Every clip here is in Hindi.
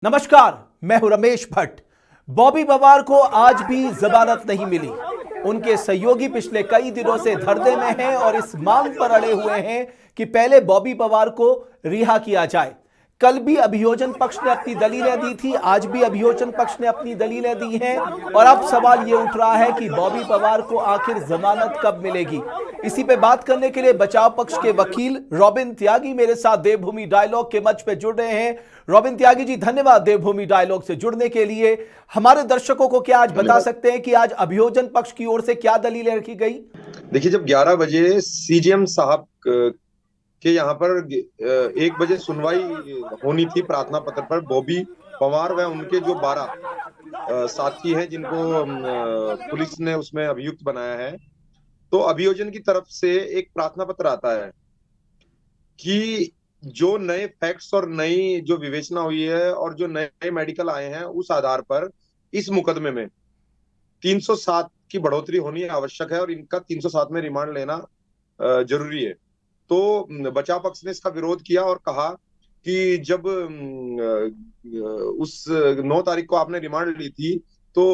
नमस्कार, मैं हूं रमेश भट्ट। बॉबी पवार को आज भी जमानत नहीं मिली। उनके सहयोगी पिछले कई दिनों से धरने में हैं और इस मांग पर अड़े हुए हैं कि पहले बॉबी पवार को रिहा किया जाए। कल भी अभियोजन पक्ष ने अपनी दलीलें दी थी, आज भी अभियोजन पक्ष ने अपनी दलीलें दी हैं और अब सवाल यह उठ रहा है कि बॉबी पवार को आखिर जमानत कब मिलेगी। इसी पे बात करने के लिए बचाव पक्ष के वकील रॉबिन त्यागी मेरे साथ देवभूमि डायलॉग के मंच पे जुड़ रहे हैं। रॉबिन त्यागी जी, धन्यवाद देवभूमि डायलॉग से जुड़ने के लिए। हमारे दर्शकों को क्या आज बता सकते हैं कि आज अभियोजन पक्ष की ओर से क्या दलीलें रखी गई? देखिए, जब 11 बजे सीजेएम साहब के यहाँ पर 1 बजे सुनवाई होनी थी प्रार्थना पत्र पर, बॉबी पवार व उनके जो 12 साथी हैं जिनको पुलिस ने उसमें अभियुक्त बनाया है, तो अभियोजन की तरफ से एक प्रार्थना पत्र आता है कि जो नए फैक्ट्स और नई जो विवेचना हुई है और जो नए मेडिकल आए हैं, उस आधार पर इस मुकदमे में 307 की बढ़ोतरी होनी आवश्यक है और इनका 307 में रिमांड लेना जरूरी है। तो बचाव पक्ष ने इसका विरोध किया और कहा कि जब उस 9 तारीख को आपने रिमांड ली थी तो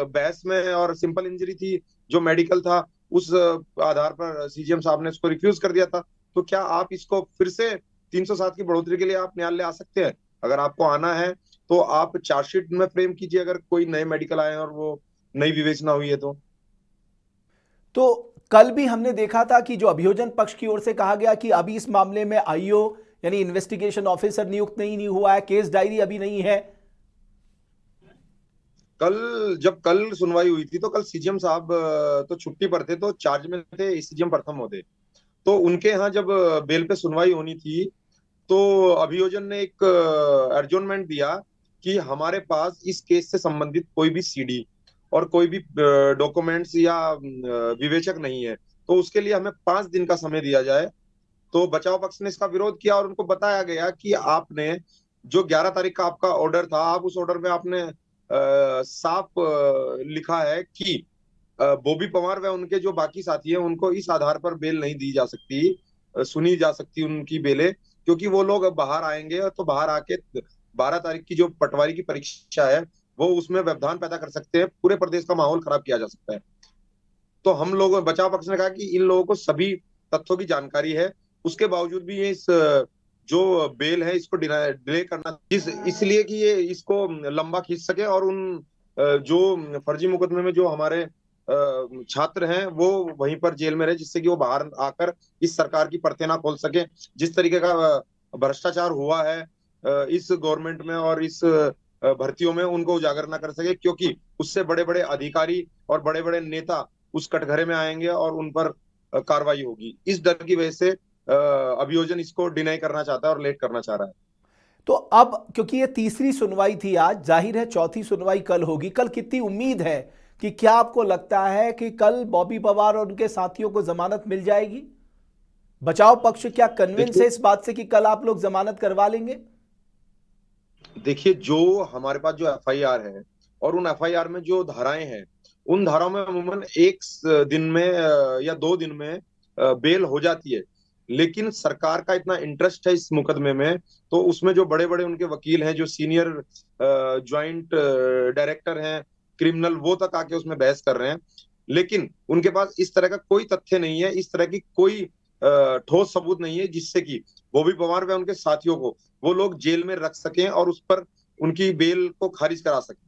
बहस में और सिंपल इंजरी थी, जो मेडिकल था उस आधार पर सीजीएम साहब ने इसको रिफ्यूज कर दिया था। तो क्या आप इसको फिर से 307 की बढ़ोतरी के लिए आप न्यायालय आ सकते हैं? अगर आपको आना है तो आप चार्जशीट में फ्रेम कीजिए, अगर कोई नए मेडिकल आए और वो नई विवेचना हुई है तो कल भी हमने देखा था कि जो अभियोजन पक्ष की ओर से कहा गया कि अभी इस मामले में आईओ यानी इन्वेस्टिगेशन ऑफिसर नियुक्त नहीं हुआ है, केस डायरी अभी नहीं है। कल सुनवाई हुई थी तो कल सीजीएम साहब तो छुट्टी पर थे, तो चार्ज में थे सीजीएम प्रथम महोदय। तो उनके यहाँ जब बेल पे सुनवाई होनी थी तो अभियोजन ने एक एडजॉर्नमेंट दिया कि हमारे पास इस केस से संबंधित कोई भी सीडी और कोई भी डॉक्यूमेंट्स या विवेचक नहीं है, तो उसके लिए हमें 5 दिन का समय दिया जाए। तो बचाव पक्ष ने इसका विरोध किया और उनको बताया गया कि आपने जो 11 तारीख का आपका ऑर्डर था, आप उस ऑर्डर में आपने साफ लिखा है कि बॉबी पवार व उनके जो बाकी साथी हैं उनको इस आधार पर बेल नहीं दी जा सकती, सुनी जा सकती उनकी बेलें, क्योंकि वो लोग बाहर आएंगे तो बाहर आके 12 तारीख की जो पटवारी की परीक्षा है वो उसमें व्यवधान पैदा कर सकते हैं, पूरे प्रदेश का माहौल खराब किया जा सकता है। तो हम लोग बचाव पक्ष ने कहा कि इन लोगों को सभी तथ्यों की जानकारी है, उसके बावजूद भी ये इस जो बेल है इसको डिले करना इसलिए कि ये इसको लंबा खींच सके और उन जो फर्जी मुकदमे में जो हमारे छात्र हैं वो वहीं पर जेल में रहे, जिससे कि वो बाहर आकर इस सरकार की परतें ना खोल सके। जिस तरीके का भ्रष्टाचार हुआ है इस गवर्नमेंट में और इस भर्तियों में, उनको उजागर ना कर सके, क्योंकि उससे बड़े बड़े अधिकारी और बड़े बड़े नेता उस कटघरे में आएंगे और उन पर कार्रवाई होगी। इस डर की वजह से अभियोजन इसको डिनाई करना चाहता है और लेट करना चाह रहा है। तो अब क्योंकि ये तीसरी सुनवाई थी आज, जाहिर है चौथी सुनवाई कल होगी। कल कितनी उम्मीद है कि क्या आपको लगता है कि कल बॉबी पवार और उनके साथियों को जमानत मिल जाएगी? बचाव पक्ष क्या कन्विंस है इस बात से कि कल आप लोग जमानत करवा लेंगे? देखिए, जो हमारे पास जो एफआईआर है और उन एफआईआर में जो धाराएं हैं, उन धाराओं में अमूमन 1 दिन में या 2 दिन में बेल हो जाती है। लेकिन सरकार का इतना इंटरेस्ट है इस मुकदमे में, तो उसमें जो बड़े बड़े उनके वकील हैं, जो सीनियर ज्वाइंट डायरेक्टर हैं क्रिमिनल, वो तक आके उसमें बहस कर रहे हैं। लेकिन उनके पास इस तरह का कोई तथ्य नहीं है, इस तरह की कोई ठोस सबूत नहीं है जिससे कि बॉबी पवार व उनके साथियों को वो लोग जेल में रख सकें और उस पर उनकी बेल को खारिज करा सकें।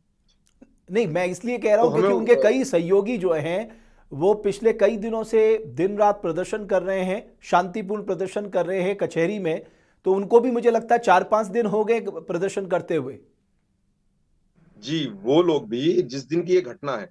नहीं, मैं इसलिए कह रहा तो हूं हमें क्योंकि उनके कई सहयोगी जो हैं वो पिछले कई दिनों से दिन रात प्रदर्शन कर रहे हैं, शांतिपूर्ण प्रदर्शन कर रहे हैं कचहरी में। तो उनको भी मुझे लगता है 4-5 दिन हो गए प्रदर्शन करते हुए। जी, वो लोग भी, जिस दिन की ये घटना है,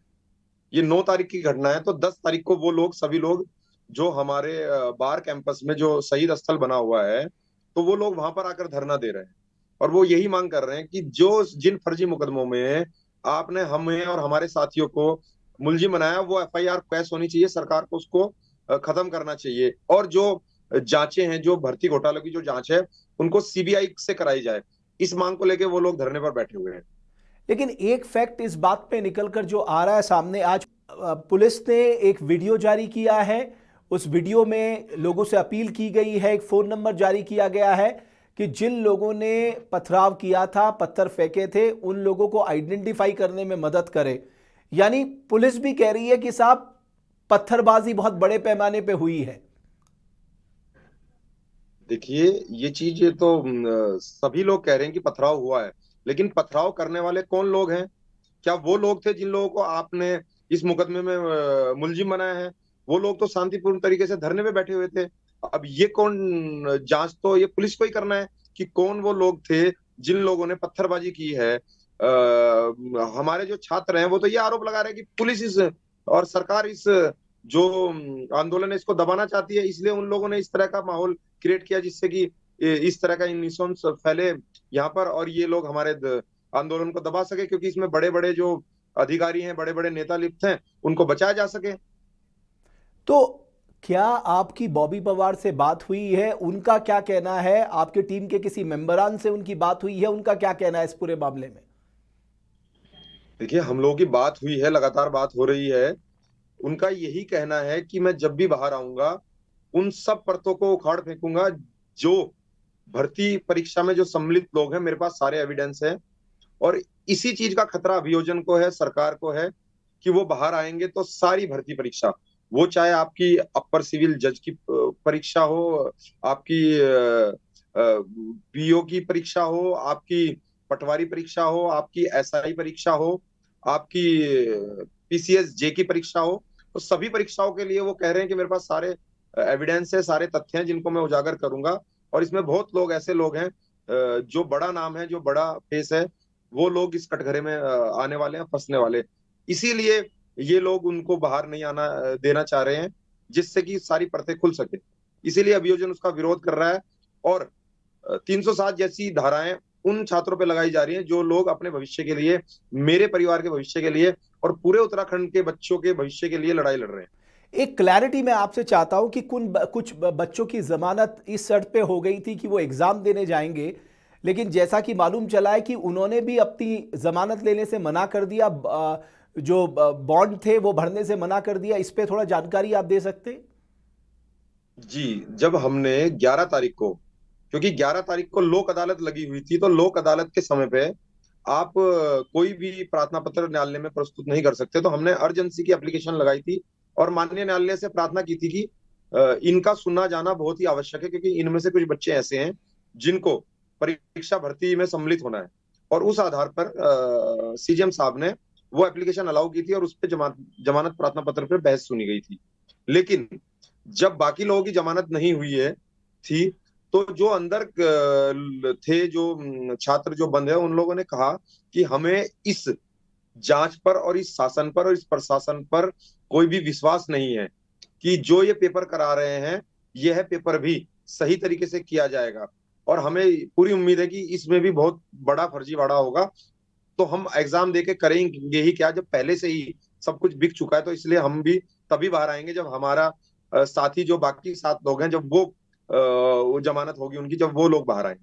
ये 9 तारीख की घटना है, तो 10 तारीख को वो लोग सभी लोग जो हमारे बार कैंपस में जो शहीद स्थल बना हुआ है, तो वो लोग वहां पर आकर धरना दे रहे हैं और वो यही मांग कर रहे हैं कि जो जिन फर्जी मुकदमों में आपने हमें और हमारे साथियों को मुलजिम बनाया, वो एफआईआर कैश होनी चाहिए, सरकार को उसको खत्म करना चाहिए, और जो जांचें हैं, जो भर्ती घोटालों की जो जांच है, उनको सीबीआई से कराई जाए। इस मांग को लेकर वो लोग धरने पर बैठे हुए हैं। लेकिन एक फैक्ट इस बात पे निकलकर जो आ रहा है सामने, आज पुलिस ने एक वीडियो जारी किया है। उस वीडियो में लोगों से अपील की गई है, एक फोन नंबर जारी किया गया है कि जिन लोगों ने पथराव किया था, पत्थर फेंके थे, उन लोगों को आइडेंटिफाई करने में मदद करे। यानी पुलिस भी कह रही है कि साहब पत्थरबाजी बहुत बड़े पैमाने पे हुई है। देखिए, ये चीज तो सभी लोग कह रहे हैं कि पथराव हुआ है, लेकिन पथराव करने वाले कौन लोग हैं? क्या वो लोग थे जिन लोगों को आपने इस मुकदमे में मुलजिम बनाया है? वो लोग तो शांतिपूर्ण तरीके से धरने पे बैठे हुए थे। अब ये कौन, जांच तो ये पुलिस को ही करना है कि कौन वो लोग थे जिन लोगों ने पत्थरबाजी की है। हमारे जो छात्र हैं वो तो ये आरोप लगा रहे हैं कि पुलिस इस और सरकार इस जो आंदोलन है इसको दबाना चाहती है, इसलिए उन लोगों ने इस तरह का माहौल क्रिएट किया जिससे कि इस तरह का इन्फॉर्मेशन फैले यहाँ पर, और ये लोग हमारे आंदोलन को दबा सके, क्योंकि इसमें बड़े बड़े जो अधिकारी हैं, बड़े बड़े नेता लिप्त हैं, उनको बचाया जा सके। तो क्या आपकी बॉबी पवार से बात हुई है? उनका क्या कहना है? आपके टीम के किसी मेंबरान से उनकी बात हुई है? उनका क्या कहना है इस पूरे मामले में? देखिए, हम लोगों की बात हुई है, लगातार बात हो रही है। उनका यही कहना है कि मैं जब भी बाहर आऊंगा उन सब परतों को उखाड़ फेंकूंगा। जो भर्ती परीक्षा में जो सम्मिलित लोग हैं, मेरे पास सारे एविडेंस है, और इसी चीज का खतरा अभियोजन को है, सरकार को है, कि वो बाहर आएंगे तो सारी भर्ती परीक्षा, वो चाहे आपकी अपर सिविल जज की परीक्षा हो, आपकी पीओ की परीक्षा हो, आपकी पटवारी परीक्षा हो, आपकी एसआई परीक्षा हो, आपकी पीसीएस जे की परीक्षा हो, तो सभी परीक्षाओं के लिए वो कह रहे हैं कि मेरे पास सारे एविडेंस है, सारे तथ्य हैं, जिनको मैं उजागर करूंगा। और इसमें बहुत लोग ऐसे लोग हैं जो बड़ा नाम है, जो बड़ा फेस है, वो लोग इस कटघरे में आने वाले हैं, फंसने वाले। इसीलिए ये लोग उनको बाहर नहीं आना देना चाह रहे हैं, जिससे कि सारी परतें खुल सके। इसीलिए अभियोजन उसका विरोध कर रहा है, और 307 जैसी धाराएं उन छात्रों पे लगाई जा रही हैं जो लोग अपने भविष्य के लिए, मेरे परिवार के भविष्य के लिए और पूरे उत्तराखंड के बच्चों के भविष्य के लिए लड़ाई लड़ रहे हैं। एक क्लैरिटी मैं आपसे चाहता हूं कि कुछ बच्चों की जमानत इस शर्त पे हो गई थी कि वो एग्जाम देने जाएंगे, लेकिन जैसा कि मालूम चला है कि उन्होंने भी अपनी जमानत लेने से मना कर दिया, जो बॉन्ड थे वो भरने से मना कर दिया। इस पे थोड़ा जानकारी आप दे सकते हैं? जी, जब हमने 11 तारीख को, क्योंकि 11 तारीख को लोक अदालत लगी हुई थी, तो लोक अदालत के समय पे आप कोई भी प्रार्थना पत्र न्यायालय में प्रस्तुत नहीं कर सकते, तो हमने अर्जेंसी की एप्लीकेशन लगाई थी और माननीय न्यायालय से प्रार्थना की थी कि इनका सुनना जाना बहुत ही आवश्यक है, क्योंकि इनमें से कुछ बच्चे ऐसे हैं जिनको परीक्षा भर्ती में सम्मिलित होना है। और उस आधार पर सीजीएम साहब ने वो एप्लीकेशन अलाउ की थी, और उस पर जमानत प्रार्थना पत्र पर बहस सुनी गई थी। लेकिन जब बाकी लोगों की जमानत नहीं हुई है थी, तो जो अंदर थे, जो छात्र जो बंद है, उन लोगों ने कहा कि हमें इस जांच पर और इस शासन पर और इस प्रशासन पर कोई भी विश्वास नहीं है कि जो ये पेपर करा रहे हैं, यह पेपर भी सही तरीके से किया जाएगा, और हमें पूरी उम्मीद है कि इसमें भी बहुत बड़ा फर्जीवाड़ा होगा। तो हम एग्जाम देके करेंगे ही क्या, जब पहले से ही सब कुछ बिक चुका है। तो इसलिए हम भी तभी बाहर आएंगे जब हमारा साथी, जो बाकी 7 लोग हैं, जब वो जमानत होगी उनकी, जब वो लोग बाहर आएंगे।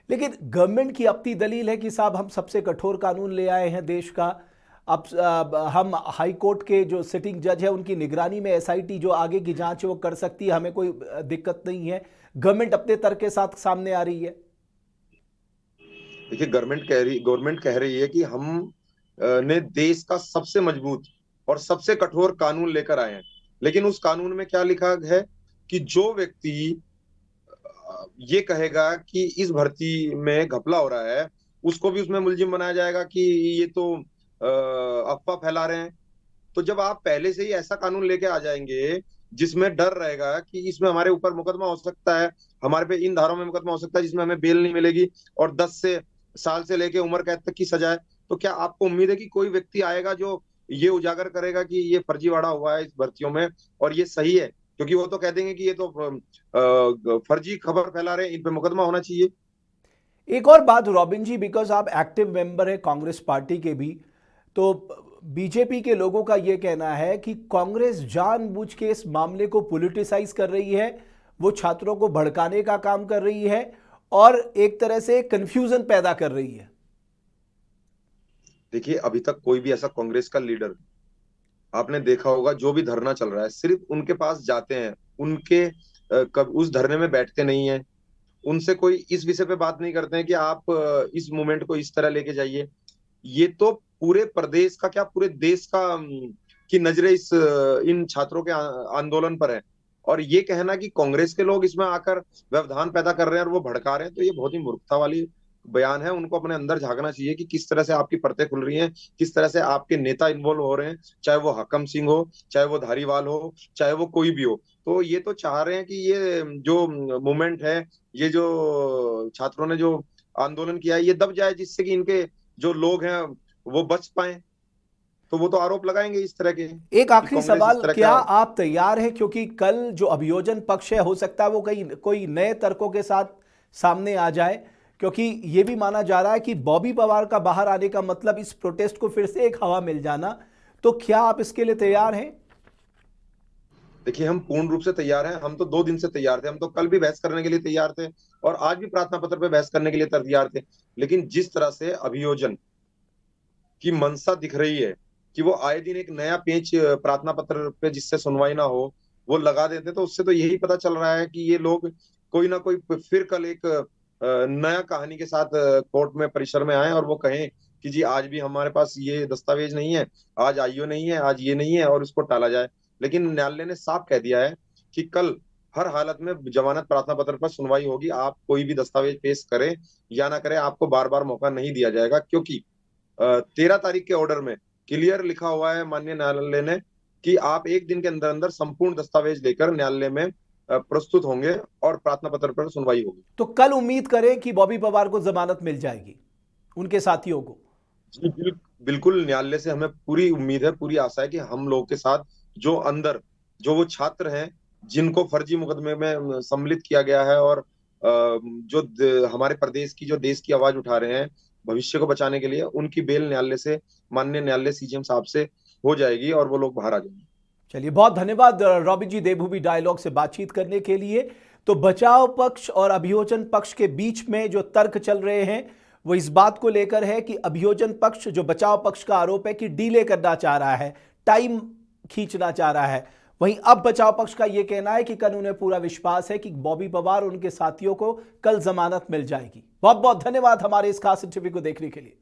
लेकिन गवर्नमेंट की अपनी दलील है कि साहब हम सबसे कठोर कानून ले आए हैं देश का। अब हम हाई कोर्ट के जो सिटिंग जज है उनकी निगरानी में एसआईटी जो आगे की जांच है वो कर सकती है, हमें कोई दिक्कत नहीं है। गवर्नमेंट अपने तर्क के साथ सामने आ रही है। देखिए, गवर्नमेंट कह रही है कि हम ने देश का सबसे मजबूत और सबसे कठोर कानून लेकर आए हैं। लेकिन उस कानून में क्या लिखा है कि जो व्यक्ति ये कहेगा कि इस भर्ती में घपला हो रहा है, उसको भी उसमें मुलजिम बनाया जाएगा कि ये तो अफवाह फैला रहे हैं। तो जब आप पहले से ही ऐसा कानून लेके आ जाएंगे जिसमें डर रहेगा कि इसमें हमारे ऊपर मुकदमा हो सकता है, हमारे पे इन धाराओं में मुकदमा हो सकता है जिसमें हमें बेल नहीं मिलेगी, और 10 साल से लेके उम्र कैद तक की सजा है, तो क्या आपको उम्मीद है कि कोई व्यक्ति आएगा जो ये उजागर करेगा कि ये फर्जीवाड़ा हुआ है इस भर्तियों में और ये सही है? क्योंकि वो तो कह देंगे कि ये तो फर्जी खबर फैला रहे हैं, इन पे मुकदमा होना चाहिए। एक और बात रॉबिन जी, बिकॉज आप एक्टिव मेंबर है कांग्रेस पार्टी के भी, तो बीजेपी के लोगों का यह कहना है कि कांग्रेस जानबूझ के इस मामले को पॉलिटिसाइज कर रही है, वो छात्रों को भड़काने का काम कर रही है और एक तरह से कंफ्यूजन पैदा कर रही है। देखिए, अभी तक कोई भी ऐसा कांग्रेस का लीडर, आपने देखा होगा, जो भी धरना चल रहा है सिर्फ उनके पास जाते हैं, उनके उस धरने में बैठते नहीं है, उनसे कोई इस विषय पे बात नहीं करते हैं कि आप इस मूवमेंट को इस तरह लेके जाइए। ये तो पूरे प्रदेश का क्या, पूरे देश का की नजरें इन छात्रों के आंदोलन पर है। और ये कहना कि कांग्रेस के लोग इसमें आकर व्यवधान पैदा कर रहे हैं और वो भड़का रहे हैं, तो ये बहुत ही मूर्खता वाली बयान है। उनको अपने अंदर झांकना चाहिए कि किस तरह से आपकी परतें खुल रही हैं, किस तरह से आपके नेता इन्वॉल्व हो रहे हैं, चाहे वो हकम सिंह हो, चाहे वो धारीवाल हो, चाहे वो कोई भी हो। तो ये तो चाह रहे हैं कि ये जो मूवमेंट है, ये जो छात्रों ने जो आंदोलन किया है, ये दब जाए, जिससे कि इनके जो लोग हैं वो बच पाए। तो वो तो आरोप लगाएंगे इस तरह के एक कि आखिरी कांग्रेस इस सवाल, तरह क्या का। आप तैयार हैं, क्योंकि कल जो अभियोजन पक्ष है हो सकता है वो कई कोई नए तर्कों के साथ सामने आ जाए, क्योंकि ये भी माना जा रहा है कि बॉबी पवार का बाहर आने का मतलब इस प्रोटेस्ट को फिर से एक हवा मिल जाना। तो क्या आप इसके लिए तैयार हैं? देखिए, हम पूर्ण रूप से तैयार हैं। हम तो 2 दिन से तैयार थे। हम तो कल भी बहस करने के लिए तैयार थे और आज भी प्रार्थना पत्र पे बहस करने के लिए तैयार थे। लेकिन जिस तरह से अभियोजन की मंशा दिख रही है कि वो आए दिन एक नया पेच प्रार्थना पत्र पे जिससे सुनवाई ना हो वो लगा देते, तो उससे तो यही पता चल रहा है कि ये लोग कोई ना कोई फिर कल एक नया कहानी के साथ कोर्ट में परिसर में आए और वो कहें कि जी आज भी हमारे पास ये दस्तावेज नहीं है, आज आईओ नहीं है, आज ये नहीं है, और उसको टाला जाए। लेकिन न्यायालय ने साफ कह दिया है कि कल हर हालत में जमानत प्रार्थना पत्र पर सुनवाई होगी। आप कोई भी दस्तावेज पेश करें या ना करें, आपको बार बार मौका नहीं दिया जाएगा, क्योंकि 13 तारीख के ऑर्डर में क्लियर लिखा हुआ है माननीय न्यायालय ने कि आप एक दिन के अंदर अंदर संपूर्ण दस्तावेज लेकर न्यायालय में प्रस्तुत होंगे और प्रार्थना पत्र पर सुनवाई होगी। तो कल उम्मीद करें कि बॉबी पवार को जमानत मिल जाएगी, उनके साथियों को? जी बिल्कुल, न्यायालय से हमें पूरी उम्मीद है, पूरी आशा है कि हम लोग के साथ जो अंदर जो वो छात्र हैं जिनको फर्जी मुकदमे में सम्मिलित किया गया है और जो हमारे प्रदेश की, जो देश की आवाज उठा रहे हैं भविष्य को बचाने के लिए, उनकी बेल न्यायालय से, माननीय न्यायालय सीजेएम साहब से हो जाएगी और वो लोग बाहर आ जाएंगे। चलिए, बहुत धन्यवाद रॉबी जी, देवभूमि डायलॉग से बातचीत करने के लिए। तो बचाव पक्ष और अभियोजन पक्ष के बीच में जो तर्क चल रहे हैं वो इस बात को लेकर है कि अभियोजन पक्ष, जो बचाव पक्ष का आरोप है कि डीले करना चाह रहा है, टाइम खींचना चाह रहा है, वहीं अब बचाव पक्ष का यह कहना है कि कल उन्हें पूरा विश्वास है कि बॉबी पवार और उनके साथियों को कल जमानत मिल जाएगी। बहुत बहुत धन्यवाद हमारे इस खास इंटरव्यू को देखने के लिए।